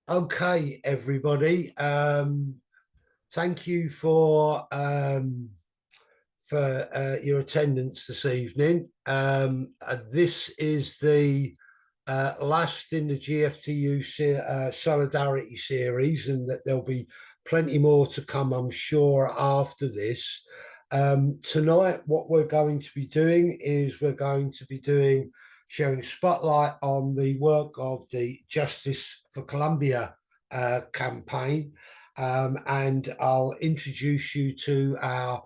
Okay, everybody. Thank you for your attendance this evening. This is the last in the GFTU Solidarity series, and that there'll be plenty more to come, I'm sure, after this. Tonight, what we're going to be doing is we're going to be doing sharing spotlight on the work of the Justice for Colombia campaign. And I'll introduce you to our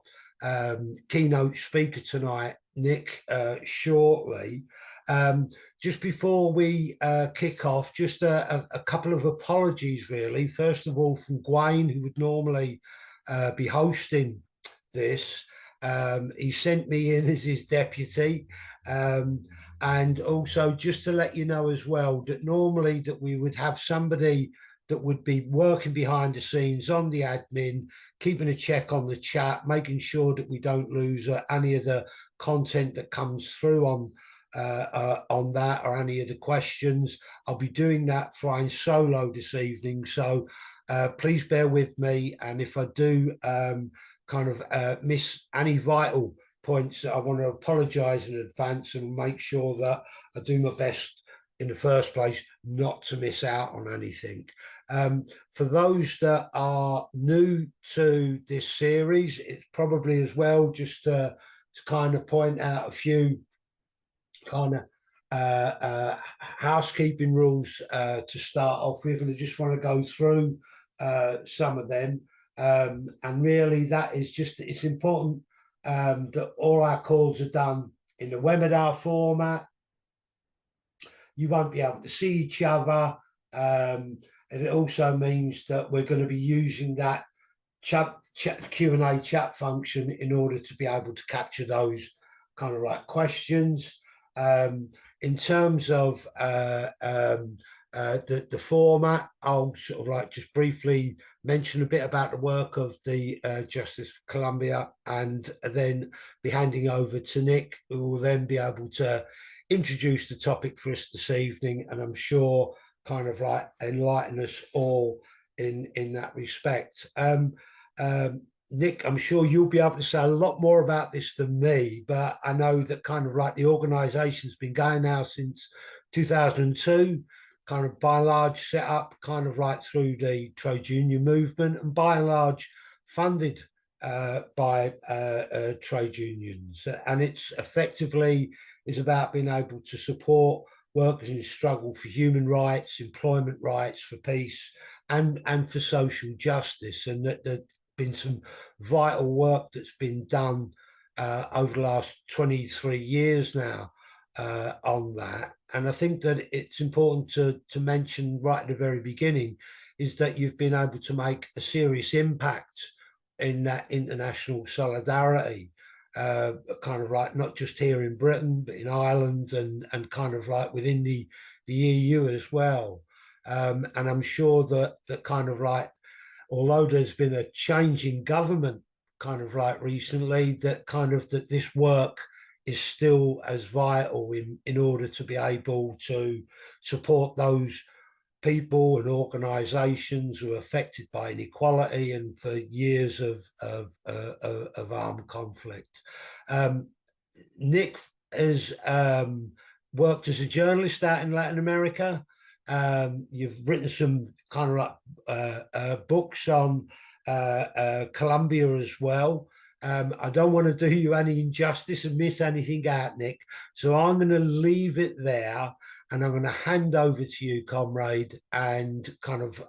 keynote speaker tonight, Nick, shortly. Just before we kick off, just a couple of apologies, really. First of all, from Gwaine, who would normally be hosting this. He sent me in as his deputy. And also, just to let you know as well, that normally that we would have somebody that would be working behind the scenes on the admin, keeping a check on the chat, making sure that we don't lose any of the content that comes through on that or any of the questions. I'll be doing that flying solo this evening, so please bear with me. And if I do miss any vital points, I want to apologise in advance and make sure that I do my best in the first place not to miss out on anything. For those that are new to this series, it's probably as well just to kind of point out a few kind of housekeeping rules to start off with, and I just want to go through some of them. And really, that is just it's important that all our calls are done in the webinar format. You won't be able to see each other. And it also means that we're going to be using that Q&A chat function in order to be able to capture those kind of like questions. In terms of the format, I'll sort of like just briefly mention a bit about the work of the Justice for Colombia, and then be handing over to Nick, who will then be able to introduce the topic for us this evening, and I'm sure kind of like enlighten us all in that respect. Nick, I'm sure you'll be able to say a lot more about this than me, but I know that kind of like the organisation's been going now since 2002, kind of by and large set up kind of like through the trade union movement, and by and large funded by trade unions. And it's effectively is about being able to support workers in struggle for human rights, employment rights, for peace, and for social justice. And that been some vital work that's been done over the last 23 years now on that. And I think that it's important to mention right at the very beginning is that you've been able to make a serious impact in that international solidarity, kind of like not just here in Britain, but in Ireland and kind of like within the EU as well. And I'm sure that kind of like, although there's been a change in government kind of like recently, that kind of that this work is still as vital in order to be able to support those people and organisations who are affected by inequality and for years of armed conflict. Nick has worked as a journalist out in Latin America. You've written some kind of like books on Colombia as well. I don't want to do you any injustice and miss anything out, Nick. So I'm going to leave it there, and I'm going to hand over to you, comrade, and kind of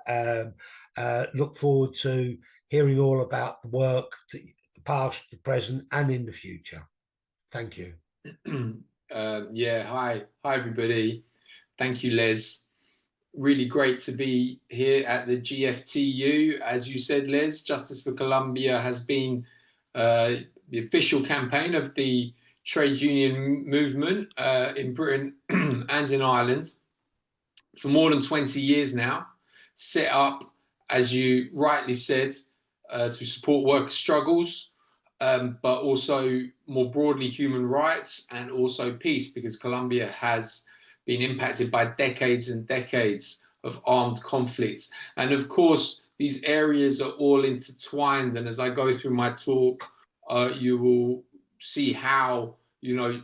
look forward to hearing all about the work, the past, the present, and in the future. Thank you. Yeah, hi everybody. Thank you, Les. Really great to be here at the GFTU. As you said, Les, Justice for Colombia has been the official campaign of the trade union movement in Britain and in Ireland for more than 20 years now, set up, as you rightly said, to support worker struggles, but also more broadly human rights and also peace, because Colombia has been impacted by decades and decades of armed conflicts. And of course, these areas are all intertwined. And as I go through my talk, you will see how, you know,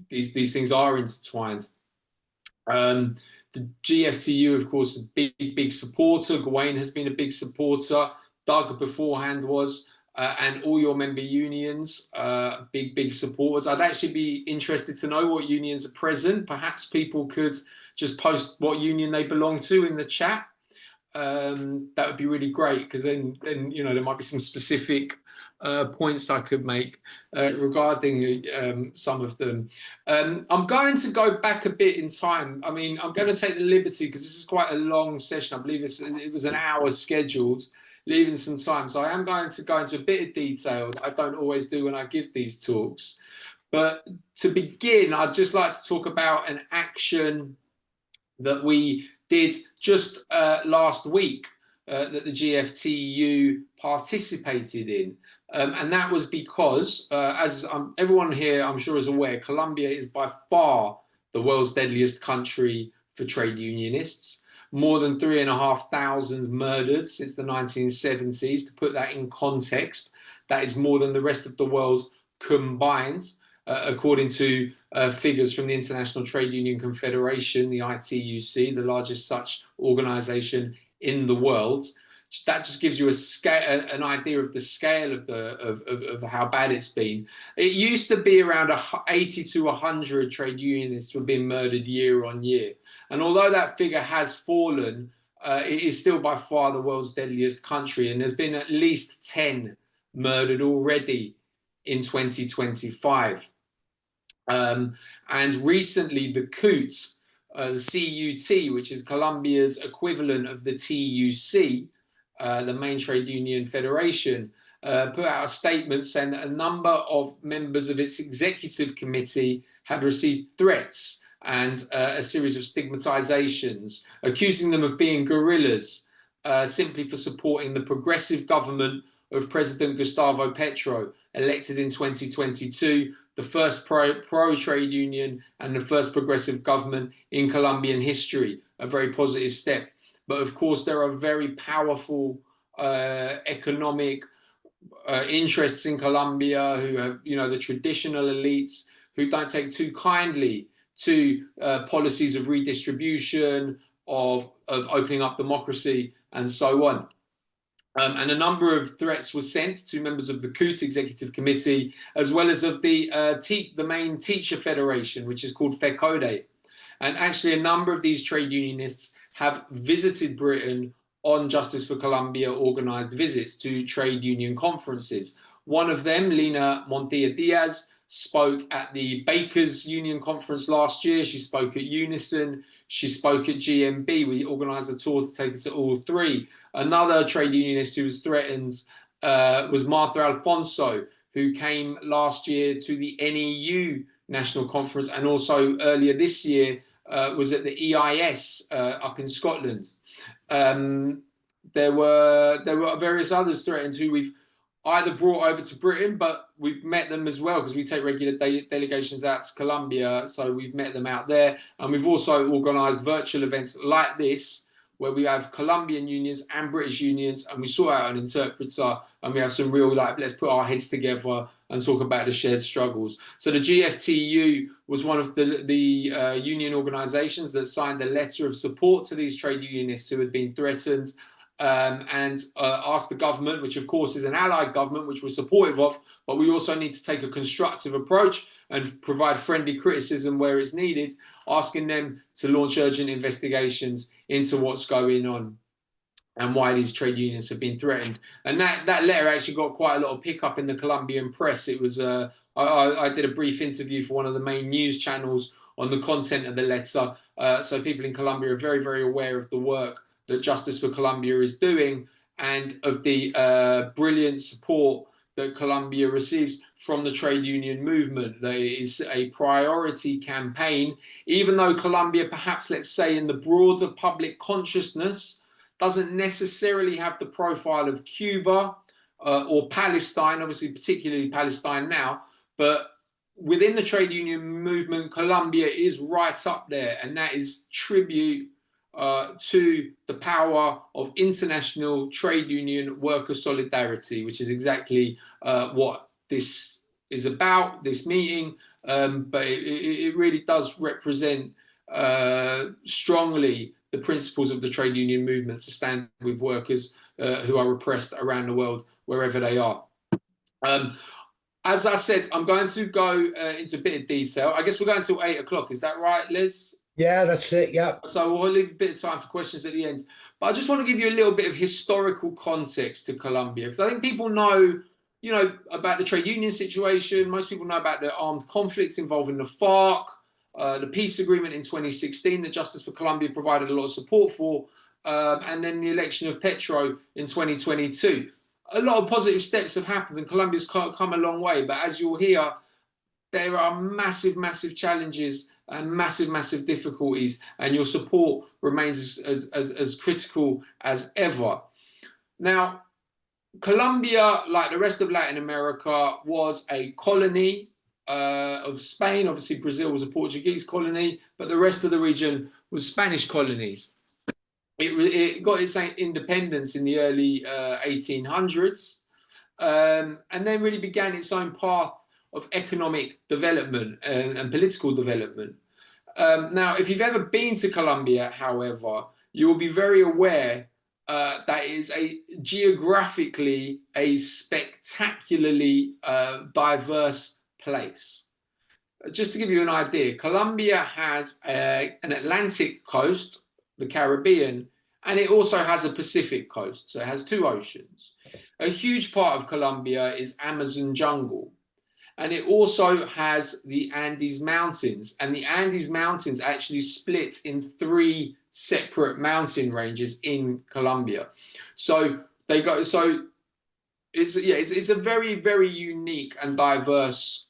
these things are intertwined. The GFTU, of course, is a big supporter. Gawain has been a big supporter. Doug beforehand was, and all your member unions, big supporters. I'd actually be interested to know what unions are present. Perhaps people could just post what union they belong to in the chat. That would be really great, because then you know, there might be some specific points I could make regarding some of them. I'm going to go back a bit in time. I mean, I'm going to take the liberty, because this is quite a long session. I believe it was an hour scheduled, leaving some time. So I am going to go into a bit of detail that I don't always do when I give these talks. But to begin, I'd just like to talk about an action that we did just last week, that the GFTU participated in. And that was because, as everyone here I'm sure is aware, Colombia is by far the world's deadliest country for trade unionists. More than 3,500 murdered since the 1970s. To put that in context, that is more than the rest of the world combined. According to figures from the International Trade Union Confederation, the ITUC, the largest such organization in the world. That just gives you an idea of the scale of how bad it's been. It used to be around 80 to 100 trade unionists who have been murdered year on year. And although that figure has fallen, it is still by far the world's deadliest country. And there's been at least 10 murdered already in 2025. And recently, the CUT, which is Colombia's equivalent of the TUC, the main trade union federation, put out a statement saying that a number of members of its executive committee had received threats and a series of stigmatizations, accusing them of being guerrillas simply for supporting the progressive government of President Gustavo Petro, elected in 2022, the first pro-trade union and the first progressive government in Colombian history, a very positive step. But of course, there are very powerful economic interests in Colombia who have, you know, the traditional elites who don't take too kindly to policies of redistribution, of opening up democracy, and so on. And a number of threats were sent to members of the CUT Executive Committee, as well as of the main teacher federation, which is called FECODE. And actually, a number of these trade unionists have visited Britain on Justice for Colombia organised visits to trade union conferences. One of them, Lina Montilla Diaz, spoke at the Bakers Union Conference last year. She spoke at Unison. She spoke at GMB. We organised a tour to take her to all three. Another trade unionist who was threatened was Martha Alfonso, who came last year to the NEU National Conference, and also earlier this year was at the EIS up in Scotland. There were various others threatened who we've either brought over to Britain, but we've met them as well because we take regular delegations out to Colombia, so we've met them out there. And we've also organised virtual events like this, where we have Colombian unions and British unions, and we sort out an interpreter, and we have some real, like, let's put our heads together and talk about the shared struggles. So the GFTU was one of the union organisations that signed a letter of support to these trade unionists who had been threatened, and asked the government, which of course is an allied government, which we're supportive of, but we also need to take a constructive approach and provide friendly criticism where it's needed, asking them to launch urgent investigations into what's going on and why these trade unions have been threatened. And that letter actually got quite a lot of pickup in the Colombian press. It was I did a brief interview for one of the main news channels on the content of the letter, so people in Colombia are very, very aware of the work that Justice for Colombia is doing, and of the brilliant support that Colombia receives from the trade union movement. There is a priority campaign, even though Colombia, perhaps, let's say, in the broader public consciousness, doesn't necessarily have the profile of Cuba or Palestine, obviously particularly Palestine now, but within the trade union movement, Colombia is right up there, and that is tribute to the power of international trade union worker solidarity, which is exactly what this is about, this meeting. But it really does represent strongly the principles of the trade union movement to stand with workers who are oppressed around the world, wherever they are. As I said, I'm going to go into a bit of detail. I guess we're going until 8 o'clock. Is that right, Liz? Yeah, that's it. Yeah. So we'll leave a bit of time for questions at the end. But I just want to give you a little bit of historical context to Colombia, because I think people know, about the trade union situation. Most people know about the armed conflicts involving the FARC, the peace agreement in 2016 that Justice for Colombia provided a lot of support for, and then the election of Petro in 2022. A lot of positive steps have happened and Colombia's come a long way. But as you'll hear, there are massive, massive challenges and massive, massive difficulties, and your support remains as critical as ever. Now, Colombia, like the rest of Latin America, was a colony of Spain. Obviously, Brazil was a Portuguese colony, but the rest of the region was Spanish colonies. It got its independence in the early 1800s, and then really began its own path of economic development and political development. Now, if you've ever been to Colombia, however, you will be very aware that it is geographically a spectacularly diverse place. Just to give you an idea, Colombia has an Atlantic coast, the Caribbean, and it also has a Pacific coast, so it has two oceans. A huge part of Colombia is Amazon jungle, and it also has the Andes Mountains, and the Andes Mountains actually split in 3 separate mountain ranges in Colombia. So it's a very, very unique and diverse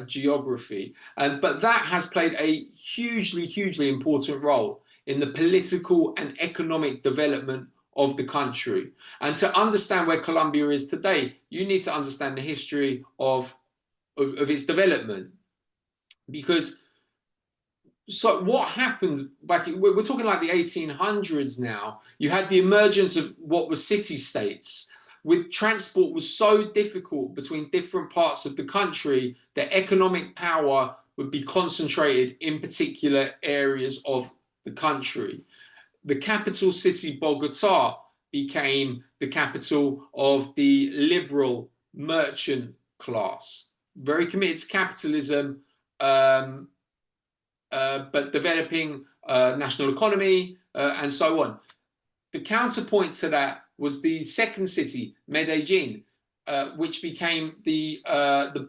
geography, but that has played a hugely, hugely important role in the political and economic development of the country. And to understand where Colombia is today, you need to understand the history of its development. Because so what happened back, we're talking like the 1800s now, you had the emergence of what were city-states, with transport was so difficult between different parts of the country that economic power would be concentrated in particular areas of the country. The capital city, Bogota, became the capital of the liberal merchant class, very committed to capitalism, but developing national economy and so on. The counterpoint to that was the second city, Medellin, which became the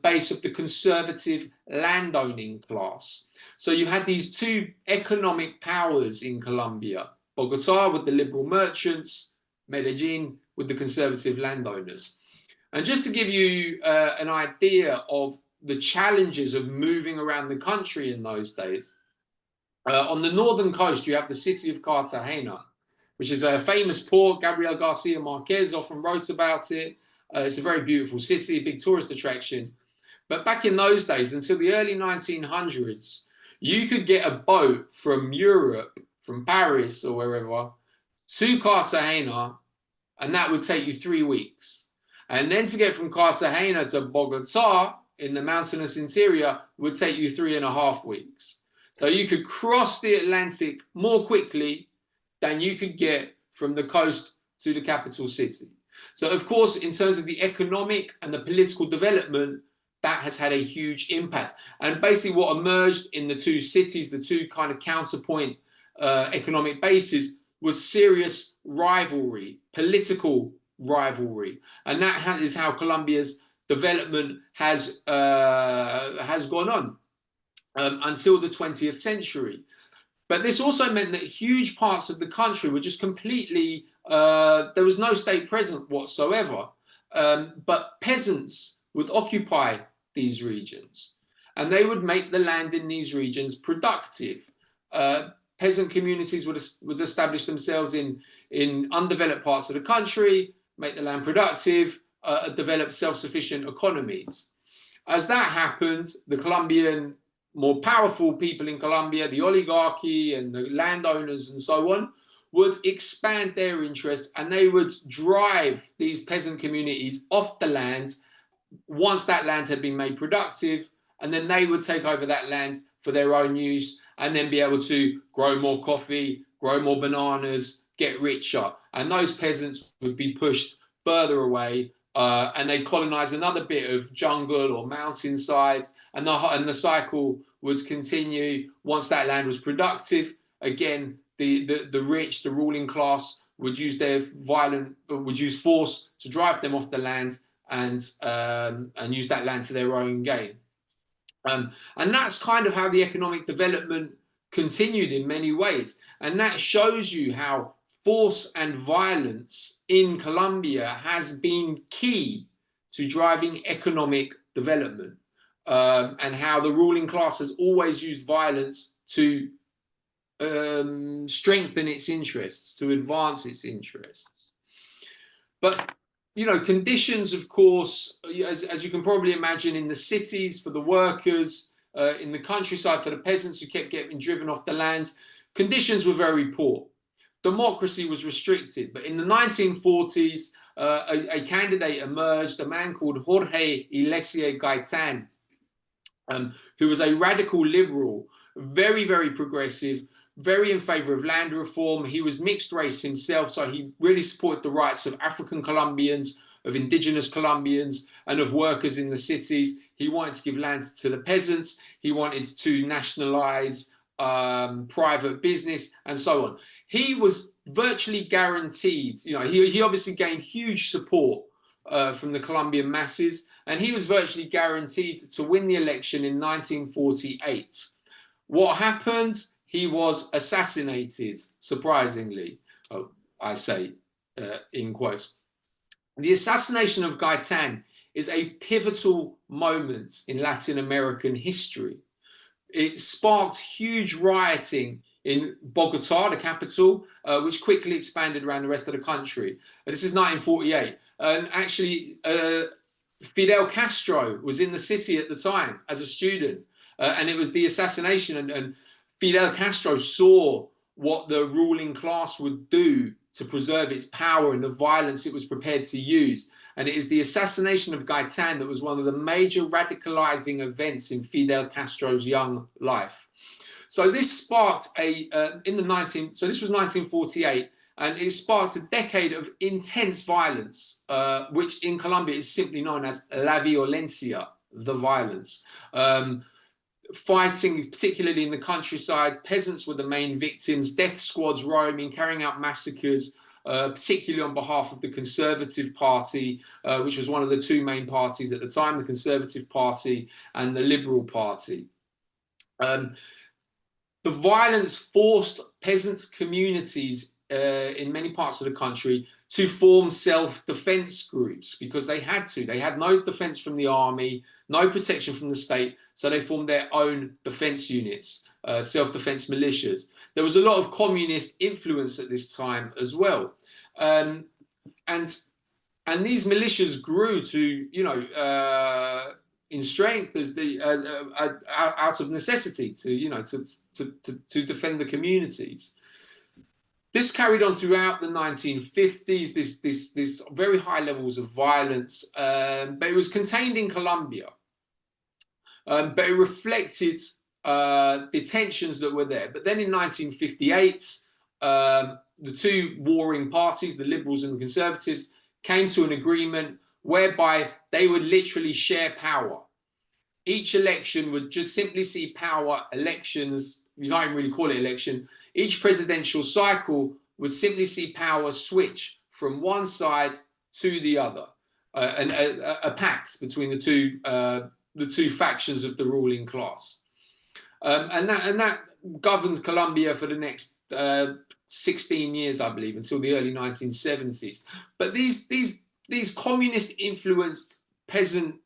base of the conservative landowning class. So you had these two economic powers in Colombia, Bogota with the liberal merchants, Medellin with the conservative landowners. And just to give you an idea of the challenges of moving around the country in those days, on the northern coast, you have the city of Cartagena, which is a famous port. Gabriel Garcia Marquez often wrote about it. It's a very beautiful city, a big tourist attraction. But back in those days, until the early 1900s, you could get a boat from Europe, from Paris or wherever, to Cartagena, and that would take you 3 weeks. And then to get from Cartagena to Bogota in the mountainous interior would take you 3.5 weeks. So you could cross the Atlantic more quickly than you could get from the coast to the capital city. So, of course, in terms of the economic and the political development, that has had a huge impact. And basically what emerged in the two cities, the two kind of counterpoint economic bases, was serious rivalry, political rivalry. And that is how Colombia's development has gone on until the 20th century. But this also meant that huge parts of the country were just completely, there was no state present whatsoever. But peasants would occupy these regions, and they would make the land in these regions productive. Peasant communities would establish themselves in undeveloped parts of the country, make the land productive, develop self-sufficient economies. As that happened, the Colombian more powerful people in Colombia, the oligarchy and the landowners and so on, would expand their interests, and they would drive these peasant communities off the land once that land had been made productive, and then they would take over that land for their own use and then be able to grow more coffee, grow more bananas, get richer. And those peasants would be pushed further away, and they'd colonize another bit of jungle or mountainside, and the cycle would continue. Once that land was productive, again, the rich, the ruling class, would use force to drive them off the land, and use that land for their own gain. And that's kind of how the economic development continued in many ways. And that shows you how force and violence in Colombia has been key to driving economic development, and how the ruling class has always used violence to strengthen its interests, to advance its interests. But conditions, of course, as you can probably imagine, in the cities for the workers, in the countryside for the peasants who kept getting driven off the land, conditions were very poor. Democracy was restricted. But in the 1940s, a candidate emerged, a man called Jorge Iglesias Gaitan, who was a radical liberal, very, very progressive, very in favor of land reform. He was mixed race himself, so he really supported the rights of African Colombians, of indigenous Colombians, and of workers in the cities. He wanted to give land to the peasants. He wanted to nationalize private business and so on. He was virtually guaranteed, he obviously gained huge support from the Colombian masses, and he was virtually guaranteed to win the election in 1948. What happened? He was assassinated, surprisingly, I say in quotes. The assassination of Gaitan is a pivotal moment in Latin American history. It sparked huge rioting in Bogota, the capital, which quickly expanded around the rest of the country. This is 1948. And actually, Fidel Castro was in the city at the time as a student. And it was the assassination, and Fidel Castro saw what the ruling class would do to preserve its power and the violence it was prepared to use. And it is the assassination of Gaitan that was one of the major radicalizing events in Fidel Castro's young life. So this sparked so this was 1948, and it sparked a decade of intense violence, which in Colombia is simply known as la violencia, the violence. Fighting, particularly in the countryside, peasants were the main victims, death squads roaming, carrying out massacres, particularly on behalf of the Conservative Party, which was one of the two main parties at the time, the Conservative Party and the Liberal Party. The violence forced peasants' communities in many parts of the country to form self-defense groups, because they had to. They had no defense from the army, no protection from the state, so they formed their own defense units, self-defense militias. There was a lot of communist influence at this time as well. And these militias grew to, in strength out of necessity to defend the communities. This carried on throughout the 1950s, this very high levels of violence, but it was contained in Colombia. But it reflected the tensions that were there. But then in 1958, the two warring parties, the Liberals and the Conservatives, came to an agreement whereby they would literally share power. Each election would just simply see power elections. You can't really call it election. Each presidential cycle would simply see power switch from one side to the other, and a pact between the two factions of the ruling class, and that governs Colombia for the next 16 years, I believe, until the early 1970s. But these communist-influenced peasant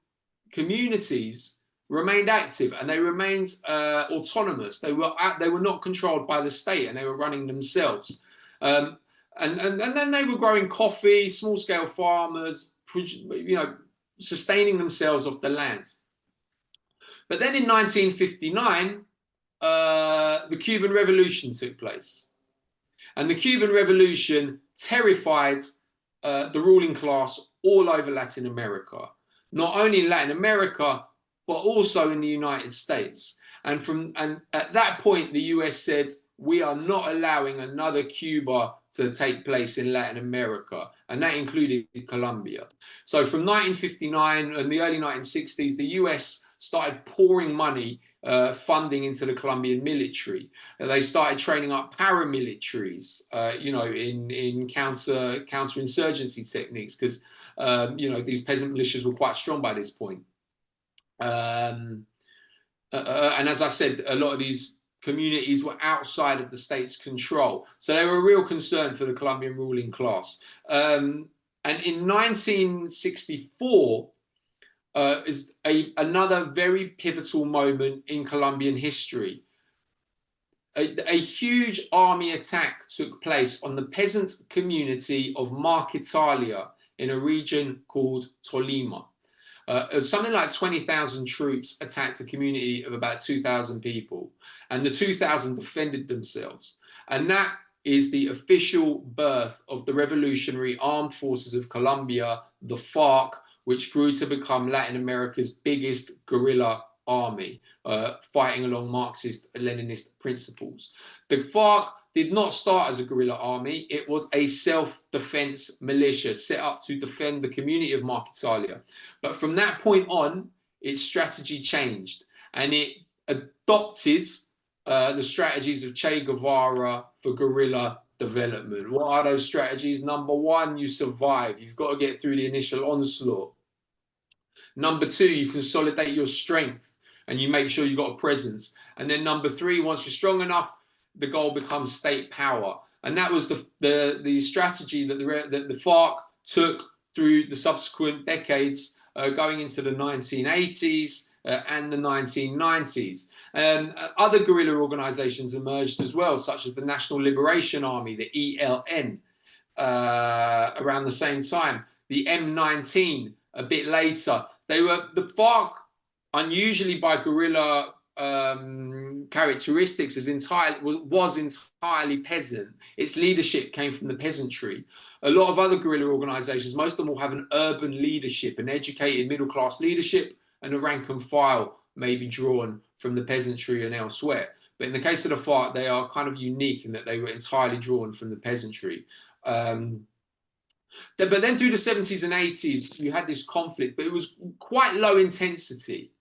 communities remained active, and they remained autonomous. They were not controlled by the state, and they were running themselves. And then they were growing coffee, small-scale farmers, sustaining themselves off the land. But then in 1959, the Cuban Revolution took place. And the Cuban Revolution terrified the ruling class all over Latin America. Not only in Latin America, but also in the United States. And at that point, the US said, we are not allowing another Cuba to take place in Latin America. And that included Colombia. So from 1959 and the early 1960s, the US started pouring money, funding into the Colombian military. They started training up paramilitaries, in counterinsurgency techniques, because these peasant militias were quite strong by this point. And as I said, a lot of these communities were outside of the state's control. So they were a real concern for the Colombian ruling class. And in 1964 is another very pivotal moment in Colombian history. A huge army attack took place on the peasant community of Marquetalia in a region called Tolima. Something like 20,000 troops attacked a community of about 2,000 people, and the 2,000 defended themselves. And that is the official birth of the Revolutionary Armed Forces of Colombia, the FARC, which grew to become Latin America's biggest guerrilla army, fighting along Marxist-Leninist principles. The FARC did not start as a guerrilla army. It was a self-defense militia set up to defend the community of Marquetalia. But from that point on, its strategy changed, and it adopted the strategies of Che Guevara for guerrilla development. What are those strategies? Number one, you survive. You've got to get through the initial onslaught. Number two, you consolidate your strength and you make sure you've got a presence. And then number three, once you're strong enough, the goal becomes state power. And that was the strategy that the FARC took through the subsequent decades, going into the 1980s and the 1990s. Other guerrilla organizations emerged as well, such as the National Liberation Army, the ELN, around the same time, the M19 a bit later. The FARC, unusually by guerrilla characteristics, was entirely peasant. Its leadership came from the peasantry. A lot of other guerrilla organizations, most of them will have an urban leadership, an educated middle-class leadership, and a rank and file may be drawn from the peasantry and elsewhere. But in the case of the FARC, they are kind of unique in that they were entirely drawn from the peasantry. But then through the 70s and 80s, you had this conflict, but it was quite low intensity.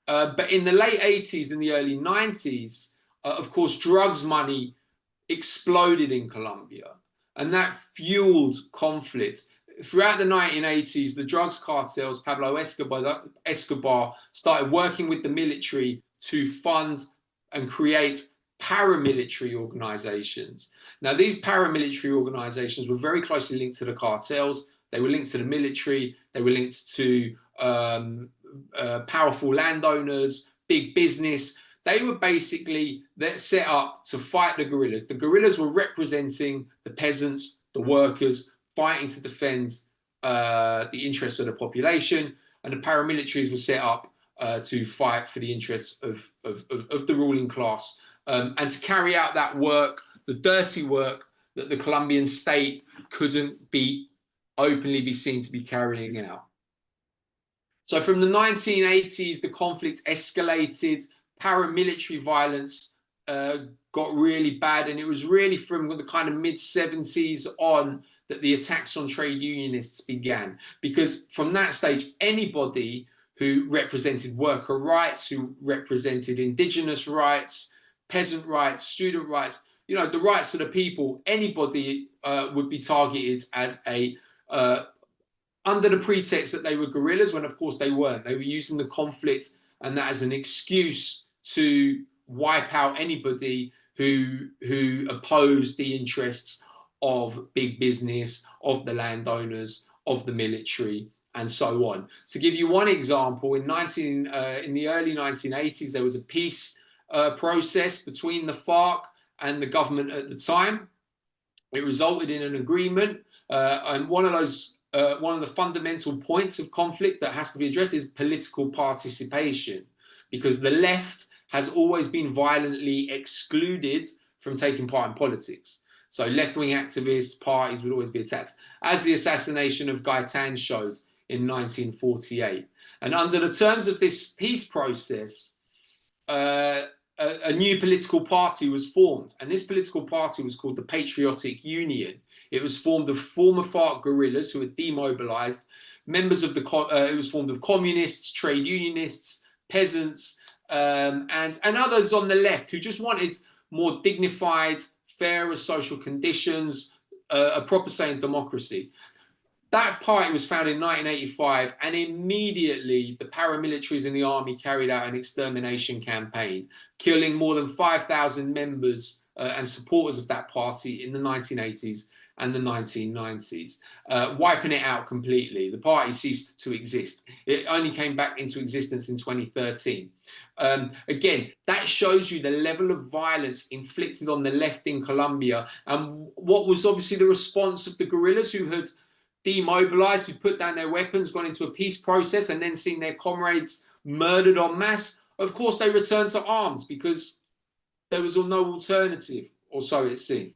But in the late 80s and the early 90s, of course, drugs money exploded in Colombia, and that fueled conflict. Throughout the 1980s, the drugs cartels, Pablo Escobar started working with the military to fund and create paramilitary organizations. Now, these paramilitary organizations were very closely linked to the cartels. They were linked to the military. They were linked to powerful landowners, big business. They were basically set up to fight the guerrillas. The guerrillas were representing the peasants, the workers, fighting to defend the interests of the population, and the paramilitaries were set up to fight for the interests of the ruling class, and to carry out that work, the dirty work that the Colombian state couldn't openly be seen to be carrying out. So from the 1980s, the conflict escalated, paramilitary violence got really bad, and it was really from the kind of mid-70s on that the attacks on trade unionists began. Because from that stage, anybody who represented worker rights, who represented indigenous rights, peasant rights, student rights, the rights of the people, anybody would be targeted as under the pretext that they were guerrillas, when of course they weren't. They were using the conflict and that as an excuse to wipe out anybody who opposed the interests of big business, of the landowners, of the military, and so on. To give you one example, in the early 1980s, there was a peace process between the FARC and the government at the time. It resulted in an agreement, and one of the fundamental points of conflict that has to be addressed is political participation. because the left has always been violently excluded from taking part in politics. So left-wing activists, parties would always be attacked, as the assassination of Gaitan showed in 1948. And under the terms of this peace process, a new political party was formed, and this political party was called the Patriotic Union. It was formed of former FARC guerrillas who were demobilized, members of it was formed of communists, trade unionists, peasants, and others on the left who just wanted more dignified, fairer social conditions, a proper say in democracy. That party was founded in 1985, and immediately the paramilitaries in the army carried out an extermination campaign, killing more than 5,000 members and supporters of that party in the 1980s and the 1990s, wiping it out completely. The party ceased to exist. It only came back into existence in 2013. Again, that shows you the level of violence inflicted on the left in Colombia, and what was obviously the response of the guerrillas who had demobilized, who put down their weapons, gone into a peace process, and then seen their comrades murdered en masse. Of course, they returned to arms because there was no alternative, or so it seemed.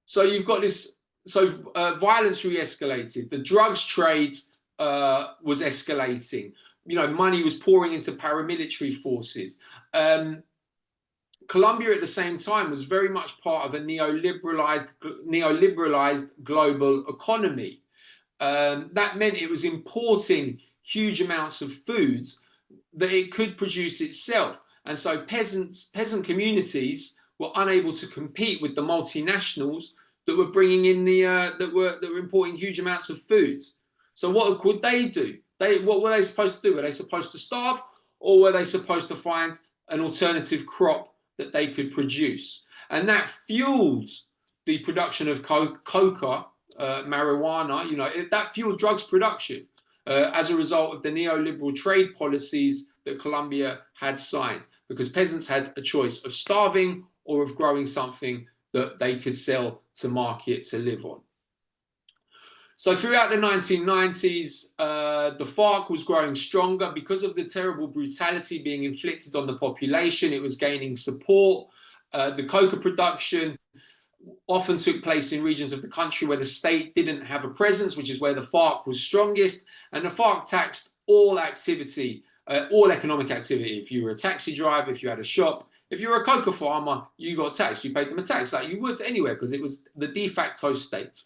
So you've got this, violence re-escalated. The drugs trade was escalating. You know, money was pouring into paramilitary forces. Colombia at the same time was very much part of a neoliberalized global economy. That meant it was importing huge amounts of foods that it could produce itself. And so peasant communities were unable to compete with the multinationals that were bringing in that were importing huge amounts of food. So what could they do? What were they supposed to do? Were they supposed to starve, or were they supposed to find an alternative crop that they could produce? And that fueled the production of coca, marijuana. You know, that fueled drugs production as a result of the neoliberal trade policies that Colombia had signed, because peasants had a choice of starving or of growing something that they could sell to market to live on. So throughout the 1990s, the FARC was growing stronger because of the terrible brutality being inflicted on the population. It was gaining support. The coca production often took place in regions of the country where the state didn't have a presence, which is where the FARC was strongest. And the FARC taxed all activity, all economic activity. If you were a taxi driver, if you had a shop, if you were a coca farmer, you got taxed. You paid them a tax like you would anywhere, because it was the de facto state.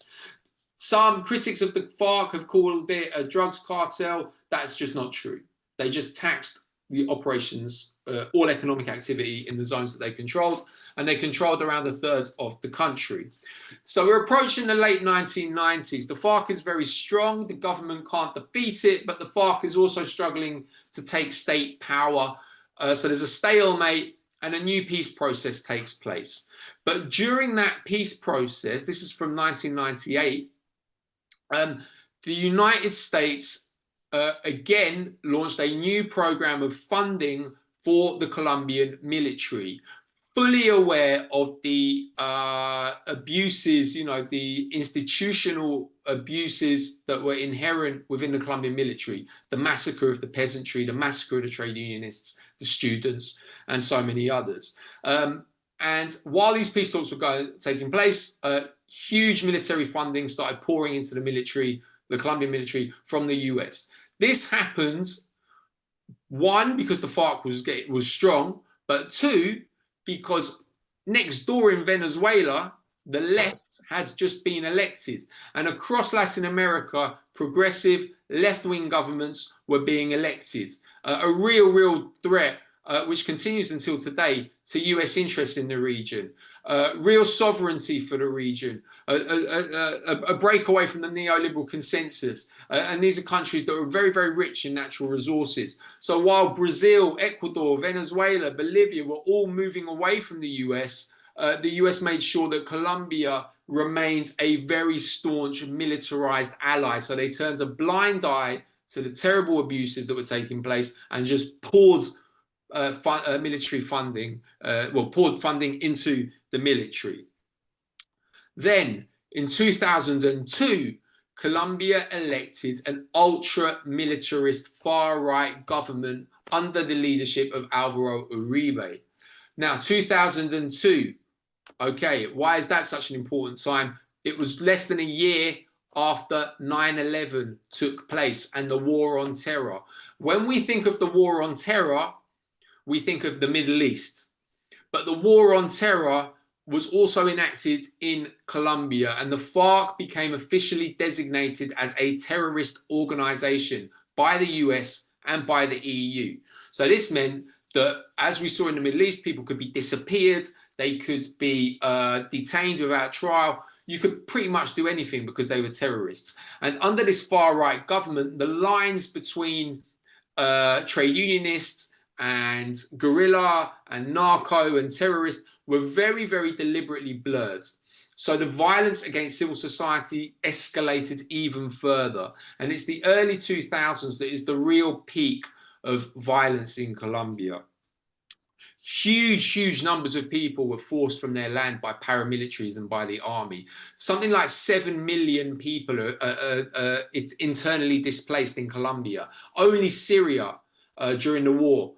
Some critics of the FARC have called it a drugs cartel. That's just not true. They just taxed the operations, all economic activity in the zones that they controlled, and they controlled around a third of the country. So we're approaching the late 1990s. The FARC is very strong. The government can't defeat it, but the FARC is also struggling to take state power. So there's a stalemate, and a new peace process takes place. But during that peace process, this is from 1998, the United States again launched a new program of funding for the Colombian military, fully aware of the abuses, you know, the institutional abuses that were inherent within the Colombian military, the massacre of the peasantry, the massacre of the trade unionists, the students, and so many others. And while these peace talks were taking place, huge military funding started pouring into the military, the Colombian military, from the US. This happened, one, because the FARC was strong, but two, because next door in Venezuela, the left had just been elected. And across Latin America, progressive left-wing governments were being elected. A real threat, which continues until today, to US interests in the region. Real sovereignty for the region, a breakaway from the neoliberal consensus. And these are countries that are very, very rich in natural resources. So while Brazil, Ecuador, Venezuela, Bolivia were all moving away from the US made sure that Colombia remained a very staunch militarized ally. So they turned a blind eye to the terrible abuses that were taking place and just poured military funding, poured funding into the military. Then in 2002, Colombia elected an ultra-militarist far-right government under the leadership of Alvaro Uribe. Now, 2002, okay, why is that such an important time? It was less than a year after 9/11 took place and the war on terror. When we think of the war on terror, we think of the Middle East. But the war on terror was also enacted in Colombia, and the FARC became officially designated as a terrorist organization by the US and by the EU. So this meant that, as we saw in the Middle East, people could be disappeared, they could be detained without trial. You could pretty much do anything because they were terrorists. And under this far-right government, the lines between trade unionists and guerrilla and narco and terrorists were very, very deliberately blurred. So the violence against civil society escalated even further. And it's the early 2000s that is the real peak of violence in Colombia. Huge numbers of people were forced from their land by paramilitaries and by the army. Something like 7 million people are internally displaced in Colombia. Only Syria during the war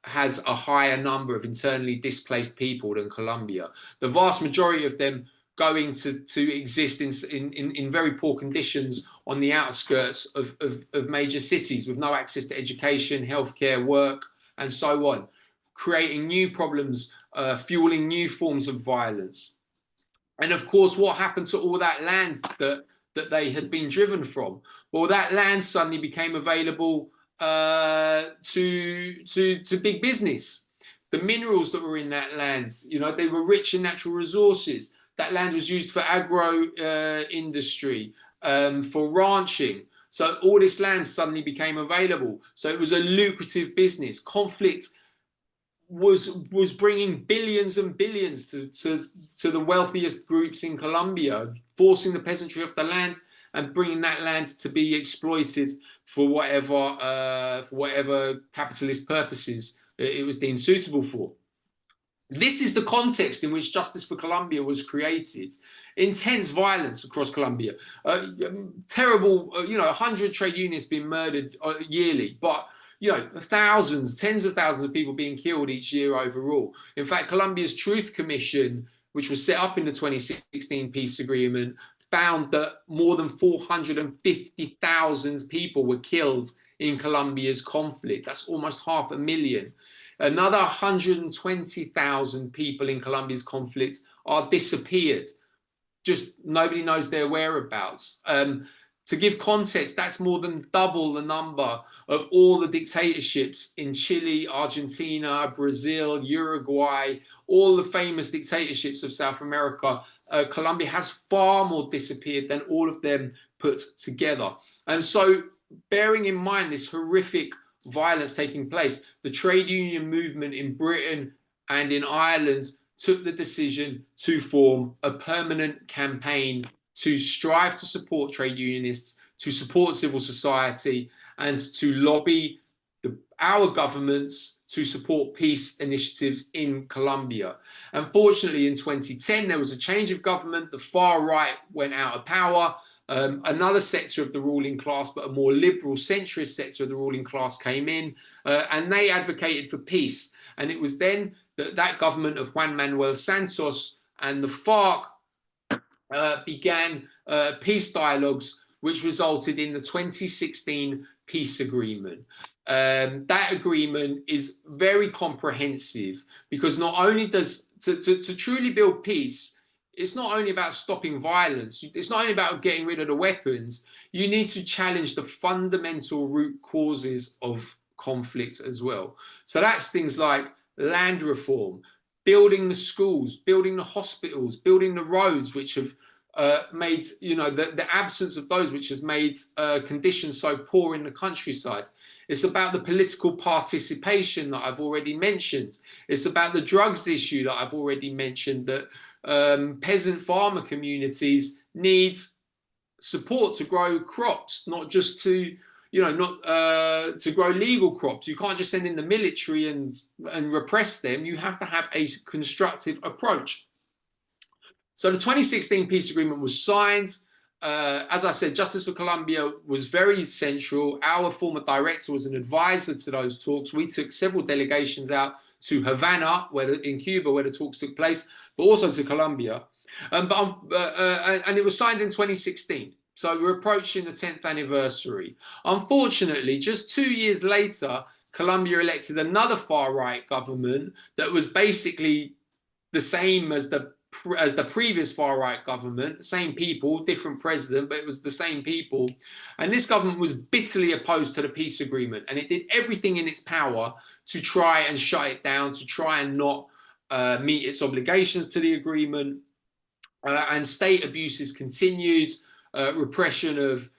has a higher number of internally displaced people than Colombia. The vast majority of them going to exist in very poor conditions on the outskirts of major cities with no access to education, healthcare, work, and so on, creating new problems, fueling new forms of violence. And of course, what happened to all that land that they had been driven from? Well, that land suddenly became available to big business. The minerals that were in that land, you know, they were rich in natural resources. That land was used for agro industry, for ranching. So all this land suddenly became available. So it was a lucrative business. Conflict was bringing billions and billions to the wealthiest groups in Colombia, forcing the peasantry off the land and bringing that land to be exploited for whatever capitalist purposes it was deemed suitable for. This is the context in which Justice for Colombia was created. Intense violence across Colombia. Terrible, 100 trade unions being murdered yearly, but thousands, tens of thousands of people being killed each year overall. In fact, Colombia's Truth Commission, which was set up in the 2016 peace agreement, found that more than 450,000 people were killed in Colombia's conflict. That's almost 500,000. Another 120,000 people in Colombia's conflict are disappeared. Just nobody knows their whereabouts. To give context, that's more than double the number of all the dictatorships in Chile, Argentina, Brazil, Uruguay, all the famous dictatorships of South America. Colombia has far more disappeared than all of them put together. And so, bearing in mind this horrific violence taking place, the trade union movement in Britain and in Ireland took the decision to form a permanent campaign to strive to support trade unionists, to support civil society, and to lobby our governments to support peace initiatives in Colombia. Unfortunately, in 2010, there was a change of government. The far right went out of power. Another sector of the ruling class, but a more liberal centrist sector of the ruling class came in, and they advocated for peace. And it was then that government of Juan Manuel Santos and the FARC began peace dialogues, which resulted in the 2016 peace agreement. That agreement is very comprehensive because not only does to truly build peace, it's not only about stopping violence, it's not only about getting rid of the weapons, you need to challenge the fundamental root causes of conflict as well. So that's things like land reform, building the schools, building the hospitals, building the roads, which have made, the absence of those which has made conditions so poor in the countryside. It's about the political participation that I've already mentioned. It's about the drugs issue that I've already mentioned, that peasant farmer communities need support to grow crops, not just to to grow legal crops. You can't just send in the military and repress them. You have to have a constructive approach. So the 2016 peace agreement was signed. as I said, Justice for Colombia was very central. Our former director was an advisor to those talks. We took several delegations out to Havana, in Cuba, where the talks took place, but also to Colombia. And it was signed in 2016. So we're approaching the 10th anniversary. Unfortunately, just 2 years later, Colombia elected another far-right government that was basically the same as the previous far-right government, same people, different president, but it was the same people. And this government was bitterly opposed to the peace agreement, and it did everything in its power to try and shut it down, to try and not meet its obligations to the agreement. And state abuses continued, repression of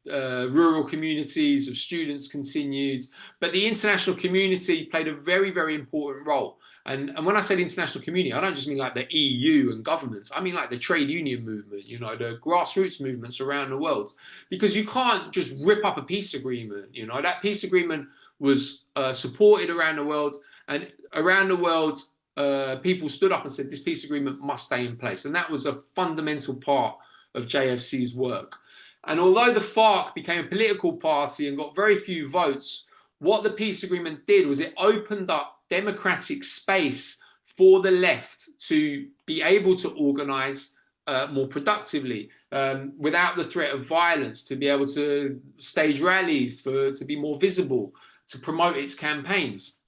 rural communities, of students continued. But the international community played a very, very important role. And when I say the international community, I don't just mean like the EU and governments. I mean like the trade union movement, you know, the grassroots movements around the world. Because you can't just rip up a peace agreement. You know, that peace agreement was supported around the world. And around the world, people stood up and said this peace agreement must stay in place. And that was a fundamental part of JFC's work. And although the FARC became a political party and got very few votes, what the peace agreement did was it opened up democratic space for the left to be able to organize more productively, without the threat of violence, to be able to stage rallies, to be more visible, to promote its campaigns.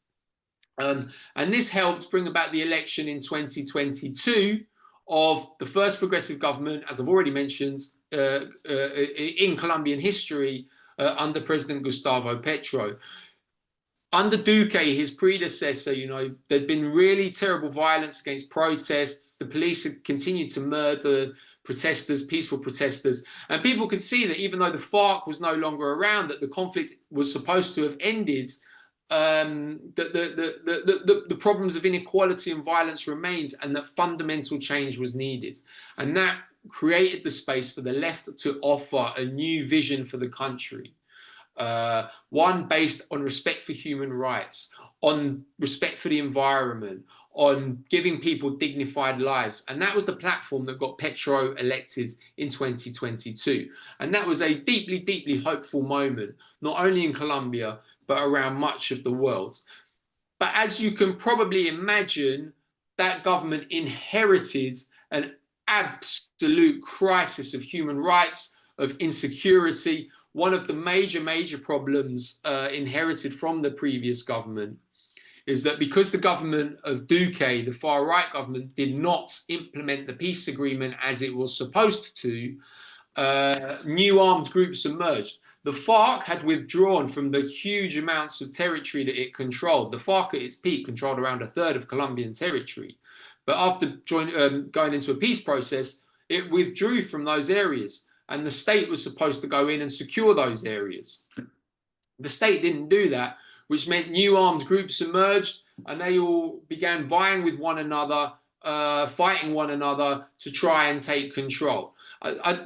And this helped bring about the election in 2022 of the first progressive government, as I've already mentioned, in Colombian history, under President Gustavo Petro. Under Duque, his predecessor, you know, there'd been really terrible violence against protests. The police had continued to murder protesters, peaceful protesters. And people could see that even though the FARC was no longer around, that the conflict was supposed to have ended, the problems of inequality and violence remained, and that fundamental change was needed. And that created the space for the left to offer a new vision for the country. One based on respect for human rights, on respect for the environment, on giving people dignified lives. And that was the platform that got Petro elected in 2022. And that was a deeply, deeply hopeful moment, not only in Colombia, but around much of the world. But as you can probably imagine, that government inherited an absolute crisis of human rights, of insecurity. One of the major problems inherited from the previous government is that because the government of Duque, the far-right government, did not implement the peace agreement as it was supposed to, new armed groups emerged. The FARC had withdrawn from the huge amounts of territory that it controlled. The FARC at its peak controlled around 1/3 of Colombian territory. But after going into a peace process, it withdrew from those areas. And the state was supposed to go in and secure those areas. The state didn't do that, which meant new armed groups emerged, and they all began vying with one another, fighting one another to try and take control. I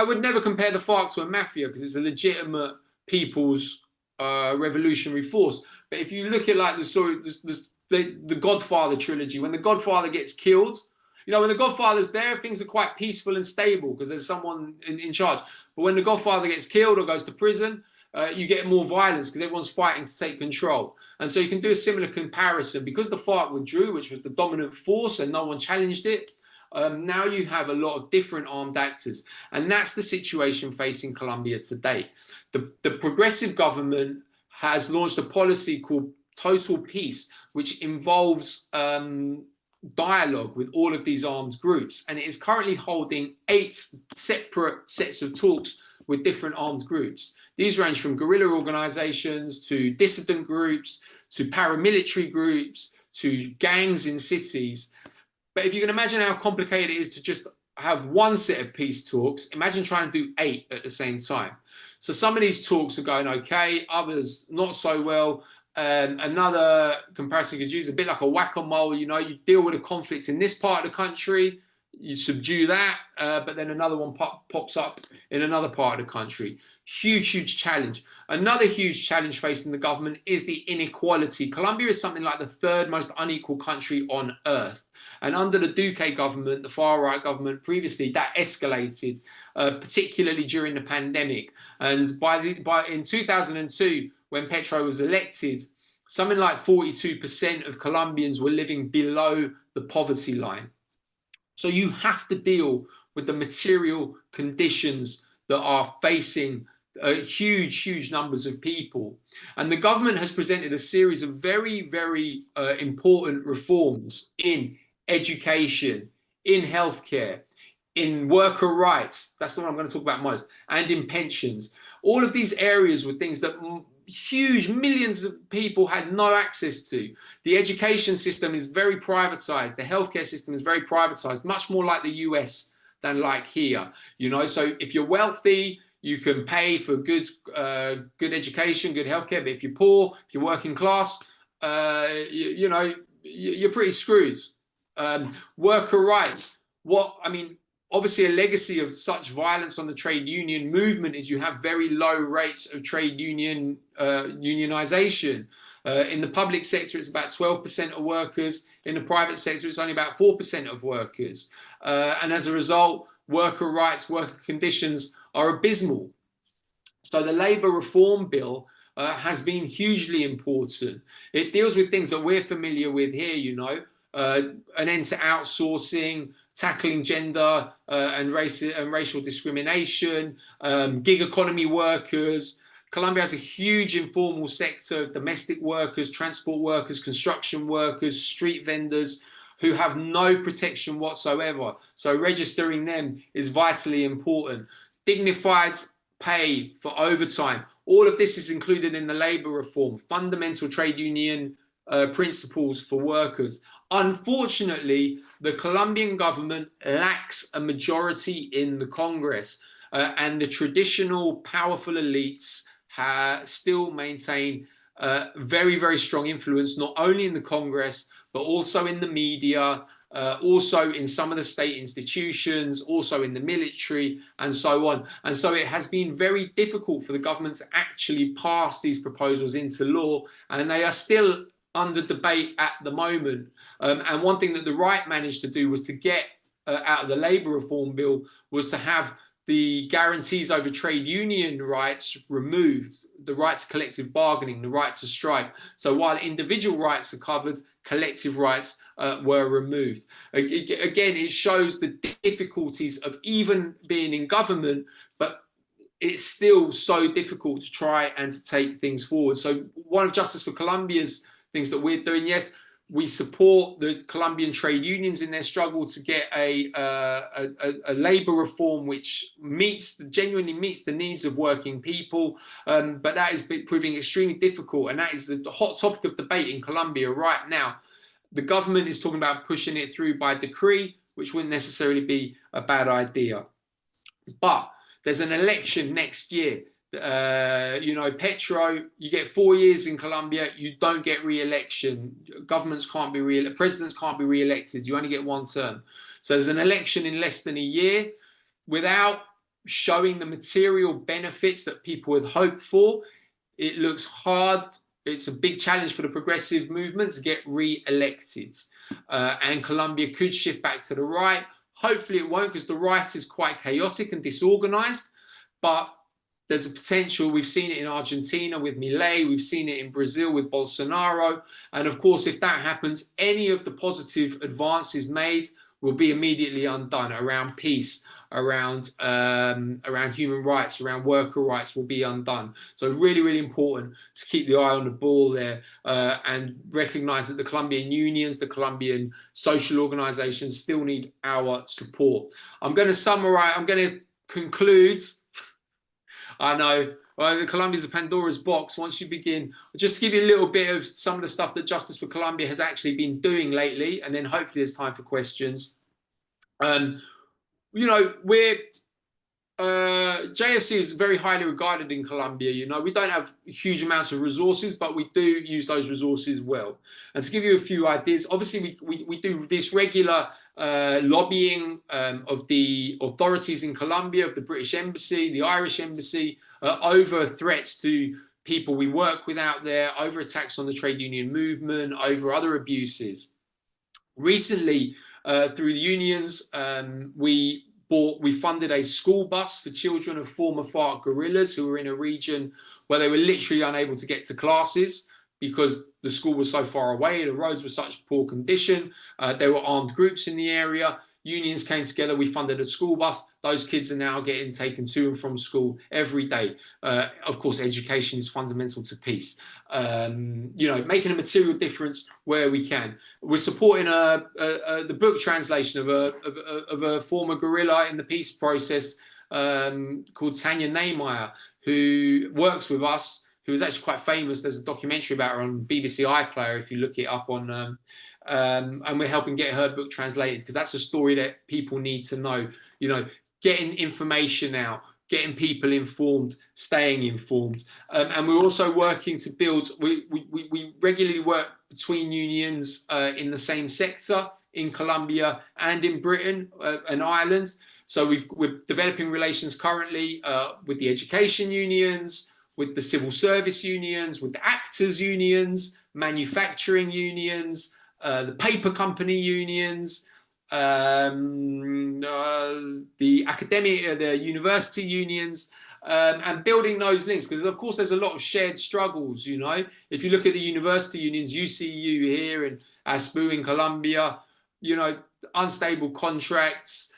would never compare the FARC to a mafia, because it's a legitimate people's revolutionary force. But if you look at like the Godfather trilogy, when the Godfather gets killed, you know, when the Godfather's there, things are quite peaceful and stable because there's someone in charge. But when the Godfather gets killed or goes to prison, you get more violence because everyone's fighting to take control. And so you can do a similar comparison. Because the FARC withdrew, which was the dominant force, and no one challenged it, now you have a lot of different armed actors. And that's the situation facing Colombia today. The progressive government has launched a policy called Total Peace, which involves dialogue with all of these armed groups, and it is currently holding 8 separate sets of talks with different armed groups. These range from guerrilla organizations to dissident groups to paramilitary groups to gangs in cities. But if you can imagine how complicated it is to just have one set of peace talks, imagine trying to do 8 at the same time. So some of these talks are going okay, others not so well. Another comparison you could use, a bit like a whack-a-mole. You know, you deal with a conflict in this part of the country, you subdue that, but then another one pops up in another part of the country. Huge challenge. Another huge challenge facing the government is the inequality. Colombia is something like the third most unequal country on earth. And under the Duque government, the far-right government previously, that escalated, particularly during the pandemic. And in 2002, when Petro was elected, something like 42% of Colombians were living below the poverty line. So you have to deal with the material conditions that are facing huge numbers of people. And the government has presented a series of very important reforms in education, in healthcare, in worker rights. That's the one I'm going to talk about most, and in pensions. All of these areas were things that huge millions of people had no access to. The education system is very privatized. The healthcare system is very privatized, much more like the US than like here. You know, so if you're wealthy, you can pay for good education, good healthcare. But if you're poor, if you're working class, you know, you're pretty screwed. Worker rights. Obviously, a legacy of such violence on the trade union movement is you have very low rates of trade union unionization. In the public sector, it's about 12% of workers. In the private sector, it's only about 4% of workers. And as a result, worker rights, worker conditions are abysmal. So the Labour Reform Bill has been hugely important. It deals with things that we're familiar with here, you know, an end to outsourcing, tackling gender and racial discrimination, gig economy workers. Colombia has a huge informal sector, domestic workers, transport workers, construction workers, street vendors who have no protection whatsoever. So registering them is vitally important. Dignified pay for overtime. All of this is included in the labour reform, fundamental trade union principles for workers. Unfortunately, the Colombian government lacks a majority in the Congress, and the traditional powerful elites still maintain very strong influence, not only in the Congress, but also in the media, also in some of the state institutions, also in the military, and so on. And so it has been very difficult for the government to actually pass these proposals into law, and they are still under debate at the moment. And one thing that the right managed to do was to get out of the Labour Reform Bill was to have the guarantees over trade union rights removed, the right to collective bargaining, the right to strike. So while individual rights are covered, collective rights were removed. Again, it shows the difficulties of even being in government, but it's still so difficult to try and to take things forward. So one of Justice for Colombia's things that we're doing, yes, we support the Colombian trade unions in their struggle to get a labour reform which genuinely meets the needs of working people. But that is proving extremely difficult, and that is the hot topic of debate in Colombia right now. The government is talking about pushing it through by decree, which wouldn't necessarily be a bad idea. But there's an election next year. You know, Petro, you get 4 years in Colombia, you don't get re-election. Governments can't be re-elected, presidents can't be re-elected, you only get one term. So there's an election in less than a year. Without showing the material benefits that people had hoped for, it looks hard. It's a big challenge for the progressive movement to get re-elected. And Colombia could shift back to the right. Hopefully it won't, because the right is quite chaotic and disorganized, but there's a potential. We've seen it in Argentina with Milei. We've seen it in Brazil with Bolsonaro. And of course, if that happens, any of the positive advances made will be immediately undone around peace, around human rights, around worker rights will be undone. So really important to keep the eye on the ball there and recognize that the Colombian unions, the Colombian social organizations still need our support. I'm going to summarize, I'm going to conclude. I know. Well, Colombia's a Pandora's box. Once you begin, just to give you a little bit of some of the stuff that Justice for Colombia has actually been doing lately, and then hopefully there's time for questions. You know, we're JFC is very highly regarded in Colombia. You know, we don't have huge amounts of resources, but we do use those resources well. And to give you a few ideas, obviously we do this regular lobbying of the authorities in Colombia, of the British Embassy, the Irish Embassy, over threats to people we work with out there, over attacks on the trade union movement, over other abuses. Recently, through the unions, we funded a school bus for children of former FARC guerrillas who were in a region where they were literally unable to get to classes because the school was so far away, the roads were such poor condition, there were armed groups in the area. Unions came together, we funded a school bus. Those kids are now getting taken to and from school every day. Of course, education is fundamental to peace. You know, making a material difference where we can. We're supporting the book translation of a former guerrilla in the peace process called Tanya Neymeyer, who works with us, who is actually quite famous. There's a documentary about her on BBC iPlayer if you look it up on and we're helping get her book translated because that's a story that people need to know. You know, getting information out, getting people informed, staying informed. And we're also working to build, we regularly work between unions in the same sector in Colombia and in Britain and Ireland. So we're developing relations currently with the education unions, with the civil service unions, with the actors unions, manufacturing unions, the paper company unions, the academic, the university unions, and building those links. Because of course, there's a lot of shared struggles. You know, if you look at the university unions, UCU here and ASPU in Colombia, you know, unstable contracts,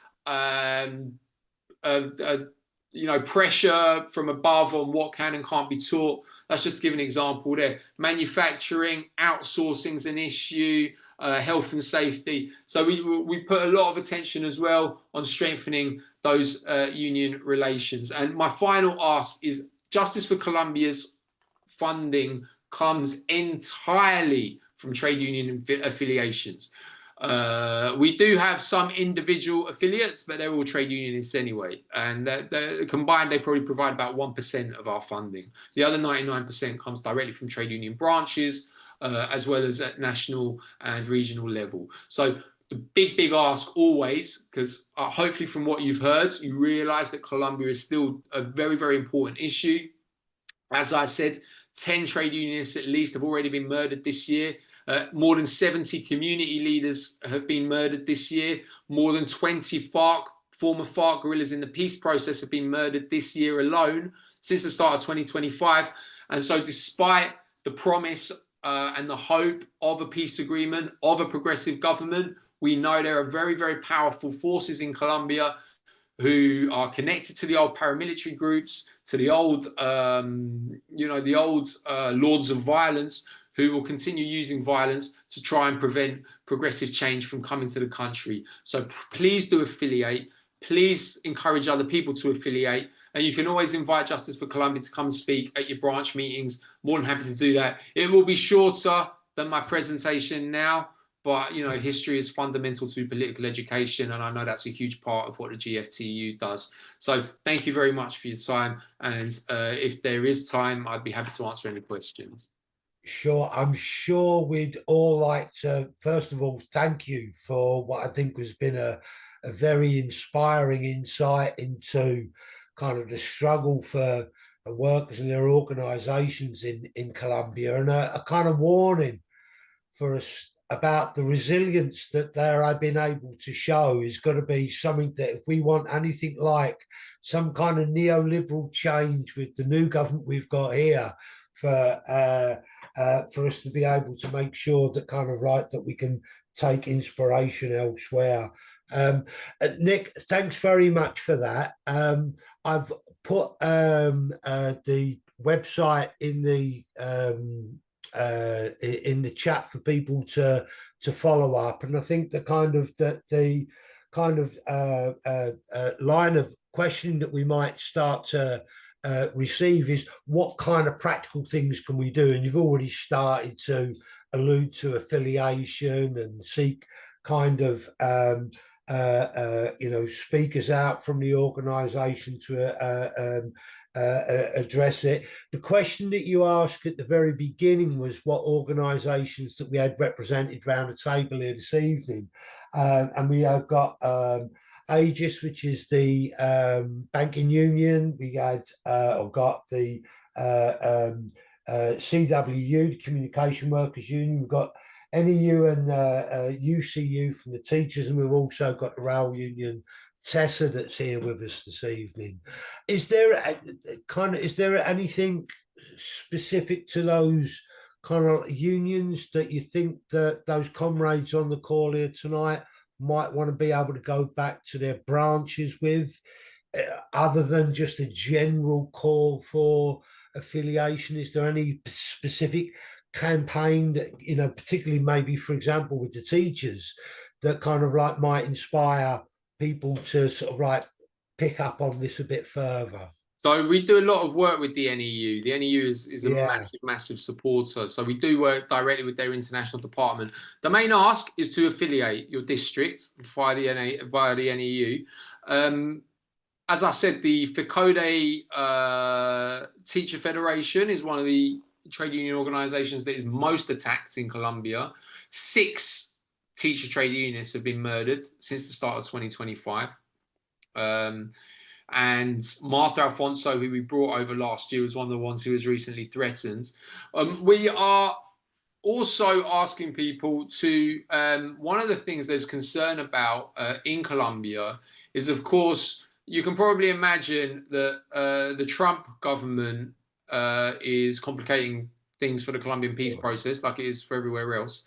you know, pressure from above on what can and can't be taught. That's just to give an example there. Manufacturing, outsourcing is an issue, health and safety. So we put a lot of attention as well on strengthening those union relations. And my final ask is Justice for Colombia's funding comes entirely from trade union affiliations. We do have some individual affiliates, but they're all trade unionists anyway. And combined, they probably provide about 1% of our funding. The other 99% comes directly from trade union branches, as well as at national and regional level. So the big ask always, because hopefully from what you've heard, you realize that Colombia is still a very, very important issue. As I said, 10 trade unionists at least have already been murdered this year. More than 70 community leaders have been murdered this year. More than 20 former FARC guerrillas in the peace process have been murdered this year alone since the start of 2025. And so despite the promise and the hope of a peace agreement, of a progressive government, we know there are very, very powerful forces in Colombia who are connected to the old paramilitary groups, to the old, you know, the old lords of violence, who will continue using violence to try and prevent progressive change from coming to the country. So please do affiliate. Please encourage other people to affiliate. And you can always invite Justice for Colombia to come speak at your branch meetings. More than happy to do that. It will be shorter than my presentation now, but you know, history is fundamental to political education, and I know that's a huge part of what the GFTU does. So thank you very much for your time, and if there is time, I'd be happy to answer any questions. Sure, I'm sure we'd all like to, first of all, thank you for what I think has been a very inspiring insight into kind of the struggle for workers and their organisations in Colombia, and a kind of warning for us about the resilience that they've been able to show is going to be something that if we want anything like some kind of neoliberal change with the new government we've got here for us to be able to make sure that kind of like that we can take inspiration elsewhere. Nick, thanks very much for that. I've put the website in the chat for people to follow up, and I think the kind of line of questioning that we might start to receive is what kind of practical things can we do? And you've already started to allude to affiliation and seek kind of speakers out from the organisation to address it. The question that you asked at the very beginning was what organisations that we had represented around the table here this evening, and we have got Aegis, which is the banking union. We had or got the CWU, the Communication Workers Union. We've got NEU and UCU from the teachers, and we've also got the rail union, Tessa, that's here with us this evening. Is there anything specific to those kind of unions that you think that those comrades on the call here tonight might want to be able to go back to their branches with, other than just a general call for affiliation? Is there any specific campaign that, particularly maybe, for example, with the teachers, that kind of like might inspire people to sort of like pick up on this a bit further? So we do a lot of work with the NEU. The NEU is a Yeah. massive supporter. So we do work directly with their international department. The main ask is to affiliate your district via the NEU. As I said, the FICODE Teacher Federation is one of the trade union organizations that is most attacked in Colombia. 6 teacher trade unionists have been murdered since the start of 2025. And Martha Alfonso, who we brought over last year, was one of the ones who was recently threatened. We are also asking people to, one of the things there's concern about in Colombia is, of course, you can probably imagine that the Trump government is complicating things for the Colombian peace process, like it is for everywhere else.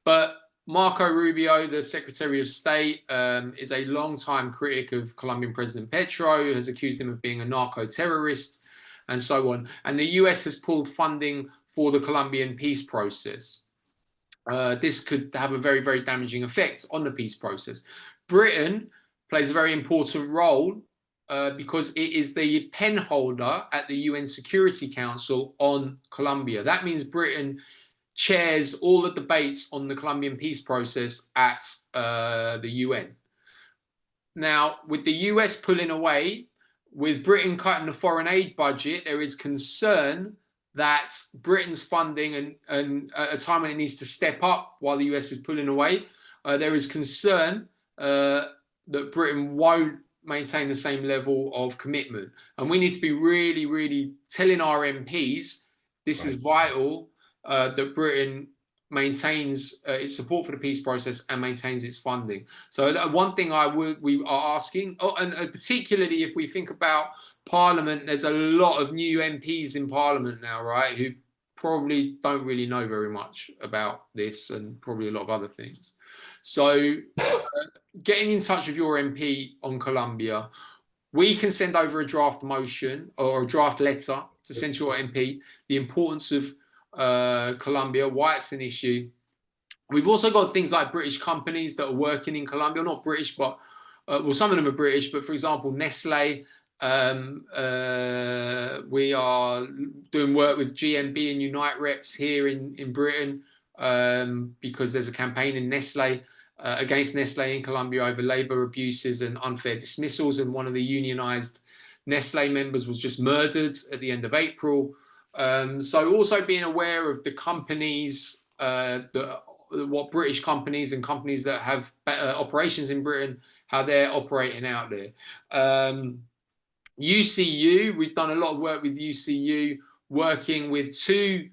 But Marco Rubio, the Secretary of State, is a long-time critic of Colombian President Petro, has accused him of being a narco-terrorist, and so on. And the US has pulled funding for the Colombian peace process. This could have a very, very damaging effect on the peace process. Britain plays a very important role because it is the pen holder at the UN Security Council on Colombia. That means Britain chairs all the debates on the Colombian peace process at the UN. Now, with the US pulling away, with Britain cutting the foreign aid budget, there is concern that Britain's funding, and at a time when it needs to step up while the US is pulling away, there is concern that Britain won't maintain the same level of commitment. And we need to be really, really telling our MPs this is vital, that Britain maintains its support for the peace process and maintains its funding. So one thing we are asking, and particularly if we think about Parliament, there's a lot of new MPs in Parliament now, right, who probably don't really know very much about this and probably a lot of other things. So getting in touch with your MP on Colombia, we can send over a draft motion or a draft letter to send to your MP, the importance of Colombia, why it's an issue. We've also got things like British companies that are working in Colombia, not British, but well, some of them are British, but for example, Nestle, we are doing work with GMB and Unite Reps here in Britain because there's a campaign in Nestle against Nestle in Colombia over labour abuses and unfair dismissals, and one of the unionised Nestle members was just murdered at the end of April. So also being aware of the companies, what British companies and companies that have operations in Britain, how they're operating out there. UCU, we've done a lot of work with UCU, working with 2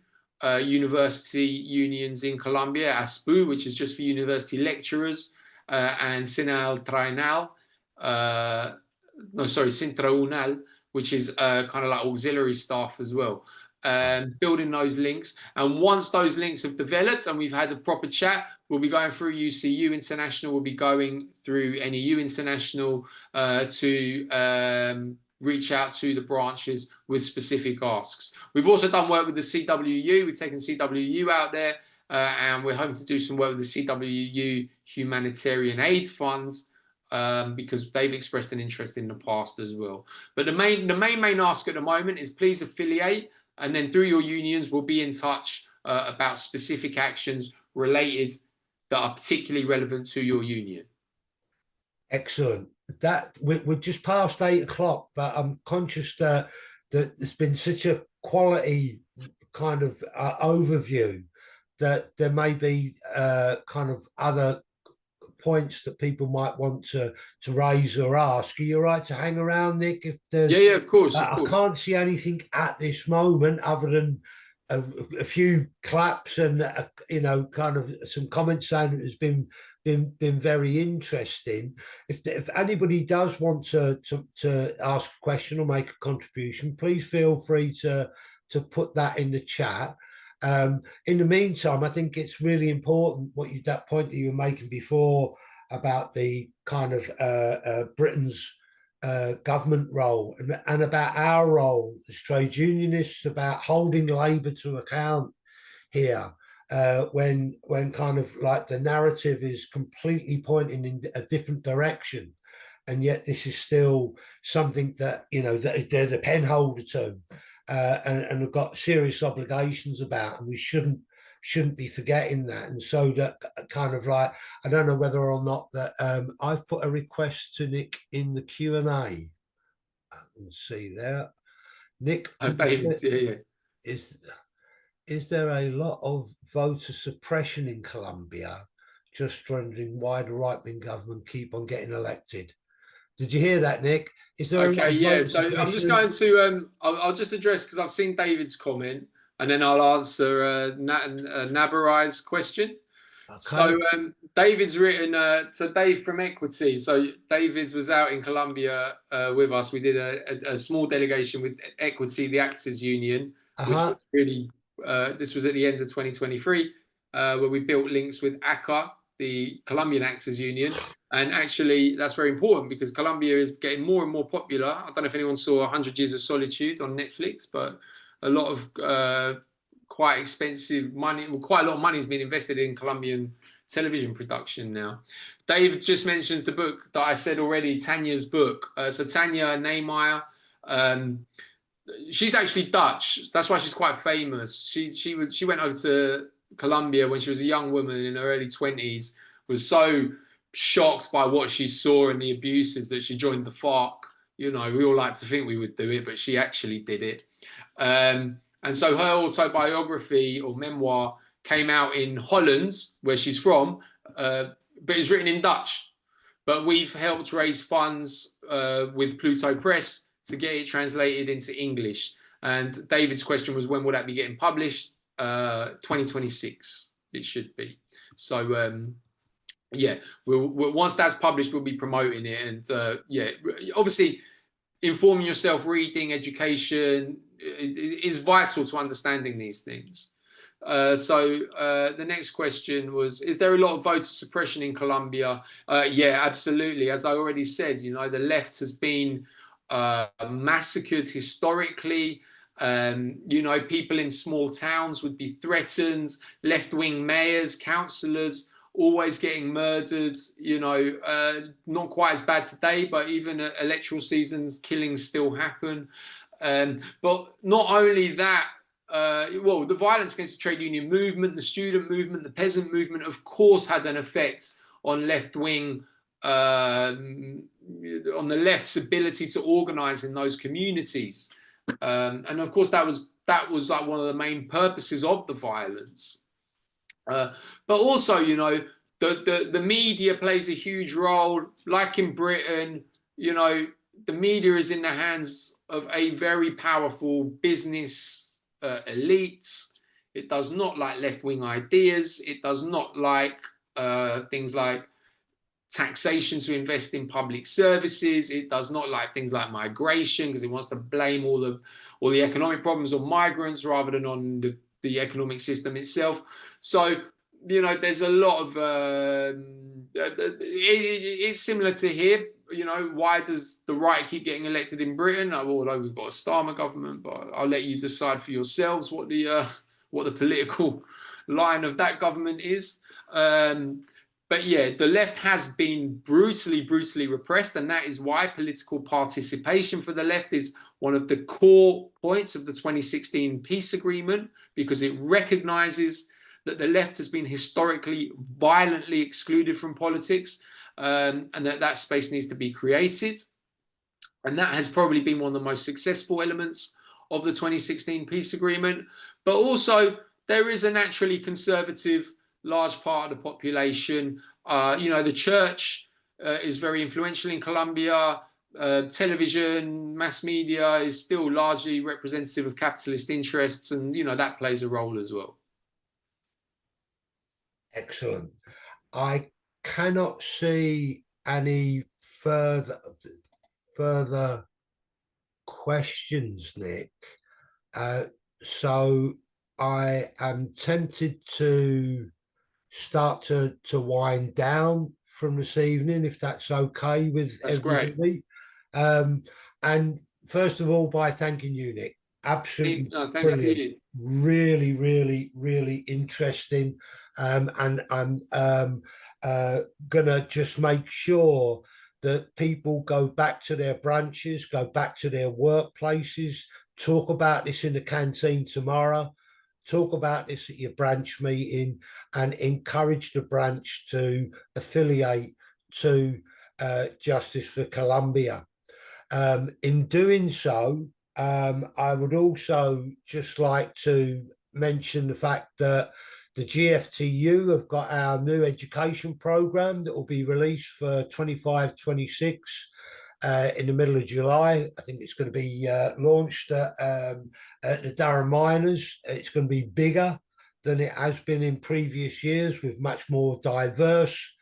university unions in Colombia, ASPU, which is just for university lecturers, and Sintraunal, which is kind of like auxiliary staff as well. Building those links. And once those links have developed and we've had a proper chat, we'll be going through UCU International, we'll be going through NEU International to reach out to the branches with specific asks. We've also done work with the CWU. We've taken CWU out there and we're hoping to do some work with the CWU Humanitarian Aid Fund because they've expressed an interest in the past as well. But the main ask at the moment is please affiliate, and then through your unions, we'll be in touch about specific actions related that are particularly relevant to your union. Excellent. That we're just past 8 o'clock, but I'm conscious that there's been such a quality kind of overview that there may be kind of other points that people might want to raise or ask. Are you all right to hang around, Nick? If Yeah, there's, yeah, of course, of I course. can't see anything at this moment other than a few claps and kind of some comments saying it has been very interesting. If anybody does want to ask a question or make a contribution, please feel free to put that in the chat. In the meantime, I think it's really important that point that you were making before about the kind of Britain's government role and about our role as trade unionists, about holding Labour to account here. When kind of like the narrative is completely pointing in a different direction, and yet this is still something that that they're the pen holder to, and have got serious obligations about, and we shouldn't be forgetting that. And so that kind of like, I don't know whether or not that I've put a request to Nick in the Q&A. I can see there. Nick, David, yeah, yeah. is is there a lot of voter suppression in Colombia? Just wondering why the right-wing government keep on getting elected. Did you hear that, Nick? Is there a lot Okay, of yeah. voter So I'm just suppression? going to I'll just address because I've seen David's comment, and then I'll answer Nabarai's question. Okay. So David's written to Dave from Equity. So David was out in Colombia with us. We did a small delegation with Equity, the Actors Union, which Uh-huh. was really this was at the end of 2023, where we built links with ACA, the Colombian Actors Union. And actually, that's very important because Colombia is getting more and more popular. I don't know if anyone saw 100 Years of Solitude on Netflix, but a lot of quite expensive money, well, quite a lot of money has been invested in Colombian television production now. Dave just mentions the book that I said already, Tanya's book. So Tanya Neymeyer, she's actually Dutch. So that's why she's quite famous. She went over to Colombia when she was a young woman in her early 20s, was so shocked by what she saw and the abuses that she joined the FARC. You know, we all like to think we would do it, but she actually did it. And so her autobiography or memoir came out in Holland, where she's from, but it's written in Dutch. But we've helped raise funds with Pluto Press to get it translated into English. And David's question was, when will that be getting published? 2026, it should be. So yeah, once that's published, we'll be promoting it. And yeah, obviously, informing yourself, reading, education is vital to understanding these things. So the next question was, is there a lot of voter suppression in Colombia? Yeah, absolutely. As I already said, you know, the left has been massacred historically. You know, people in small towns would be threatened, left-wing mayors, councillors, always getting murdered. You know, not quite as bad today, but even at electoral seasons, killings still happen. But not only that, well, the violence against the trade union movement, the student movement, the peasant movement, of course, had an effect on left-wing, on the left's ability to organize in those communities. And of course, that was like one of the main purposes of the violence. But also, you know, the media plays a huge role. Like in Britain, you know, the media is in the hands of a very powerful business elite. It does not like left-wing ideas. It does not like things like taxation to invest in public services. It does not like things like migration because it wants to blame all the economic problems on migrants rather than on the economic system itself. So, you know, there's a lot of it's similar to here. You know, why does the right keep getting elected in Britain? Although we've got a Starmer government, but I'll let you decide for yourselves what the political line of that government is. But yeah, the left has been brutally repressed, and that is why political participation for the left is one of the core points of the 2016 peace agreement, because it recognizes that the left has been historically violently excluded from politics, and that space needs to be created. And that has probably been one of the most successful elements of the 2016 peace agreement. But also, there is a naturally conservative large part of the population. The church is very influential in Colombia. Television, mass media is still largely representative of capitalist interests, and that plays a role as well. Excellent. I cannot see any further questions, Nick. So I am tempted to start to wind down from this evening, if that's okay with That's everybody. And first of all, by thanking you, Nick. Absolutely thanks brilliant. to you. Really, really, really interesting. And I'm gonna just make sure that people go back to their branches, go back to their workplaces, talk about this in the canteen tomorrow, talk about this at your branch meeting, and encourage the branch to affiliate to Justice for Colombia. In doing so, I would also just like to mention the fact that the GFTU have got our new education program that will be released for 25-26 in the middle of July. I think it's going to be launched at the Durham Miners. It's going to be bigger than it has been in previous years, with much more diverse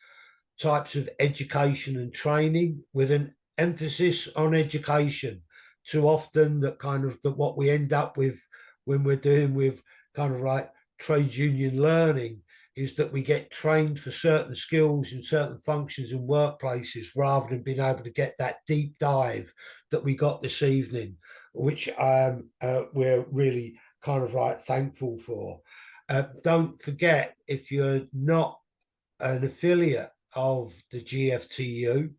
types of education and training, with an emphasis on education. Too often that what we end up with when we're doing with kind of like trade union learning is that we get trained for certain skills and certain functions in workplaces, rather than being able to get that deep dive that we got this evening, which we're really kind of like thankful for. Don't forget, if you're not an affiliate of the GFTU,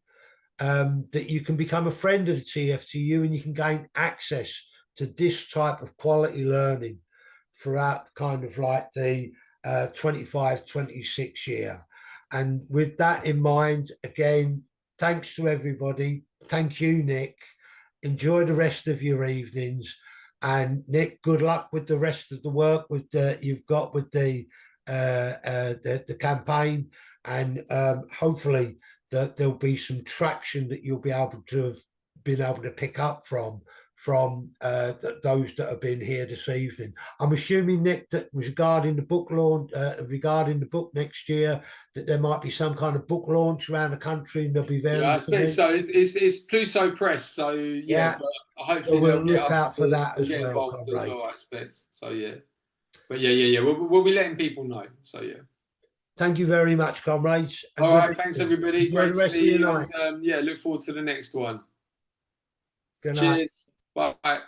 that you can become a friend of the GFTU and you can gain access to this type of quality learning throughout kind of like the 25-26 year. And with that in mind, again, thanks to everybody. Thank you, Nick. Enjoy the rest of your evenings. And Nick, good luck with the rest of the work you've got with the campaign, and hopefully that there'll be some traction that you'll be able to have been able to pick up from those that have been here this evening. I'm assuming, Nick, that regarding the book launch, regarding the book next year, that there might be some kind of book launch around the country, and there'll be various. Yeah, I expect so. It's Pluto Press, so yeah. But hopefully so we'll they'll get look us out for to that as get well, involved as comrade. well. I expect so. Yeah, but yeah. We'll be letting people know. So yeah. Thank you very much, comrades. All right, thanks everybody. Enjoy Great the to rest see of your you, night. and look forward to the next one. Good night. Cheers. Bye.